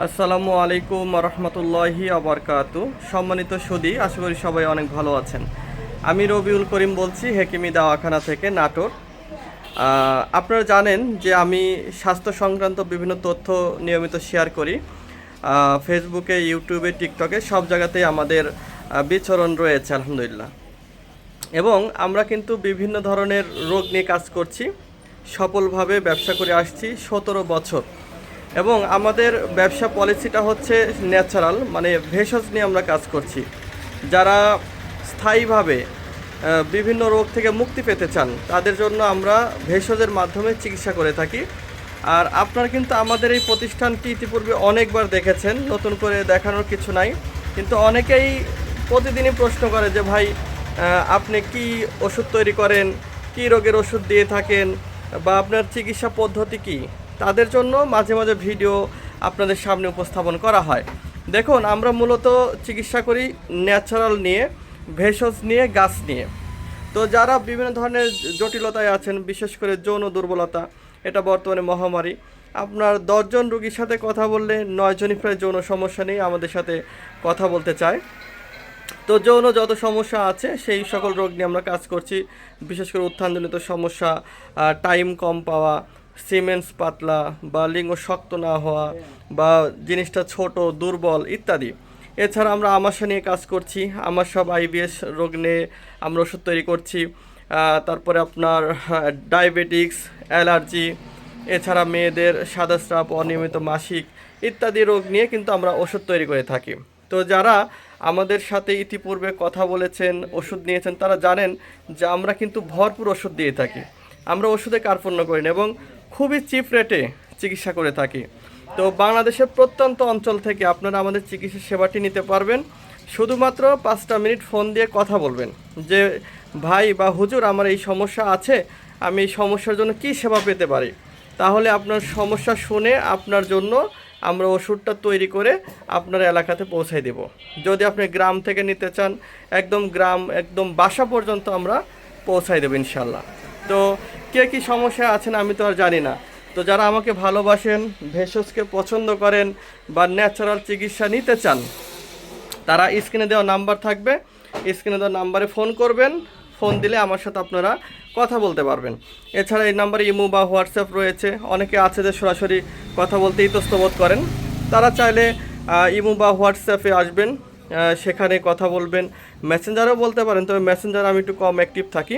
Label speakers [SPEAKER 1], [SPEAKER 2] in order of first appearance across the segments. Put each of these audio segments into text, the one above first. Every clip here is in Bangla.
[SPEAKER 1] আসসালামু আলাইকুম রহমতুল্লাহি আবরকাতু। সম্মানিত সুধী, আশা করি সবাই অনেক ভালো আছেন। আমি রবিউল করিম বলছি হেকিমি দাওয়াখানা থেকে, নাটোর। আপনারা জানেন যে আমি স্বাস্থ্য সংক্রান্ত বিভিন্ন তথ্য নিয়মিত শেয়ার করি ফেসবুকে, ইউটিউবে, টিকটকে, সব জায়গাতেই আমাদের বিচরণ রয়েছে আলহামদুলিল্লাহ। এবং আমরা কিন্তু বিভিন্ন ধরনের রোগ নিয়ে কাজ করছি, সফলভাবে ব্যবসা করে আসছি 17 বছর। এবং আমাদের ব্যবসা পলিসিটা হচ্ছে ন্যাচারাল, মানে ভেষজ নিয়ে আমরা কাজ করছি। যারা স্থায়ীভাবে বিভিন্ন রোগ থেকে মুক্তি পেতে চান তাদের জন্য আমরা ভেষজের মাধ্যমে চিকিৎসা করে থাকি। আর আপনারা কিন্তু আমাদের এই প্রতিষ্ঠানটি ইতিপূর্বে অনেকবার দেখেছেন, নতুন করে দেখানোর কিছু নাই। কিন্তু অনেকেই প্রতিদিনই প্রশ্ন করে যে ভাই, আপনি কি ওষুধ তৈরি করেন, কি রোগের ওষুধ দিয়ে থাকেন, বা আপনার চিকিৎসা পদ্ধতি কী। তাদের জন্য মাঝে মাঝে ভিডিও আপনাদের সামনে উপস্থাপন করা হয়। দেখুন, আমরা মূলত চিকিৎসা করি ন্যাচারাল নিয়ে, ভেষজ নিয়ে, গাছ নিয়ে। তো যারা বিভিন্ন ধরনের জটিলতায় আছেন, বিশেষ করে যৌন দুর্বলতা, এটা বর্তমানে মহামারী। আপনার 10 জন রোগীর সাথে কথা বললে 9 জনই প্রায় যৌন সমস্যা নিয়ে আমাদের সাথে কথা বলতে চায়। তো যৌন যত সমস্যা আছে সেই সকল রোগ নিয়ে আমরা কাজ করছি। বিশেষ করে উত্থানজনিত সমস্যা, টাইম কম পাওয়া, সিমেন্স পাতলা, বা লিঙ্গ শক্ত না হওয়া, বা জিনিসটা ছোট, দুর্বল ইত্যাদি। এছাড়া আমরা আমাশা নিয়ে কাজ করছি, আমাশা বা আইবিএস রোগ নিয়ে আমরা ওষুধ তৈরি করছি। তারপরে আপনার ডায়াবেটিক্স, অ্যালার্জি, এছাড়া মেয়েদের সাদা স্রাব, অনিয়মিত মাসিক ইত্যাদি রোগ নিয়ে কিন্তু আমরা ওষুধ তৈরি করে থাকি। তো যারা আমাদের সাথে ইতিপূর্বে কথা বলেছেন, ওষুধ নিয়েছেন, তারা জানেন যে আমরা কিন্তু ভরপুর ওষুধ দিয়ে থাকি। আমরা ওষুধে কার্পণ্য করি না এবং খুবই চিপ রেটে চিকিৎসা করে থাকি। তো বাংলাদেশের প্রত্যন্ত অঞ্চল থেকে আপনারা আমাদের চিকিৎসা সেবাটি নিতে পারবেন। শুধুমাত্র 5টা মিনিট ফোন দিয়ে কথা বলবেন যে ভাই বা হুজুর, আমার এই সমস্যা আছে, আমি এই সমস্যার জন্য কী সেবা পেতে পারি। তাহলে আপনার সমস্যা শুনে আপনার জন্য আমরা ওষুধটা তৈরি করে আপনার এলাকাতে পৌঁছাই দেব। যদি আপনি গ্রাম থেকে নিতে চান, একদম গ্রাম, একদম বাসা পর্যন্ত আমরা পৌঁছাই দেবো ইনশাল্লাহ। তো কে কী সমস্যা আছেন আমি তো আর জানি না। তো যারা আমাকে ভালোবাসেন, ভেষজকে পছন্দ করেন, বা ন্যাচারাল চিকিৎসা নিতে চান, তারা স্ক্রিনে দেওয়া নাম্বার থাকবে, স্ক্রিনে দেওয়া নাম্বারে ফোন করবেন। ফোন দিলে আমার সাথে আপনারা কথা বলতে পারবেন। এছাড়া এই নাম্বারে ইমো বা হোয়াটসঅ্যাপ রয়েছে। অনেকে আছে যে সরাসরি কথা বলতে ইতস্তত করেন, তারা চাইলে ইমো বা হোয়াটসঅ্যাপে আসবেন, সেখানে কথা বলবেন। মেসেঞ্জারও বলতে পারেন, তবে মেসেঞ্জার আমি একটু কম অ্যাক্টিভ থাকি।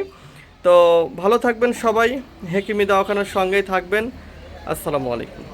[SPEAKER 1] তো ভালো থাকবেন সবাই, হেকিমি দাওয়াখানার সঙ্গেই থাকবেন। আসসালামু আলাইকুম।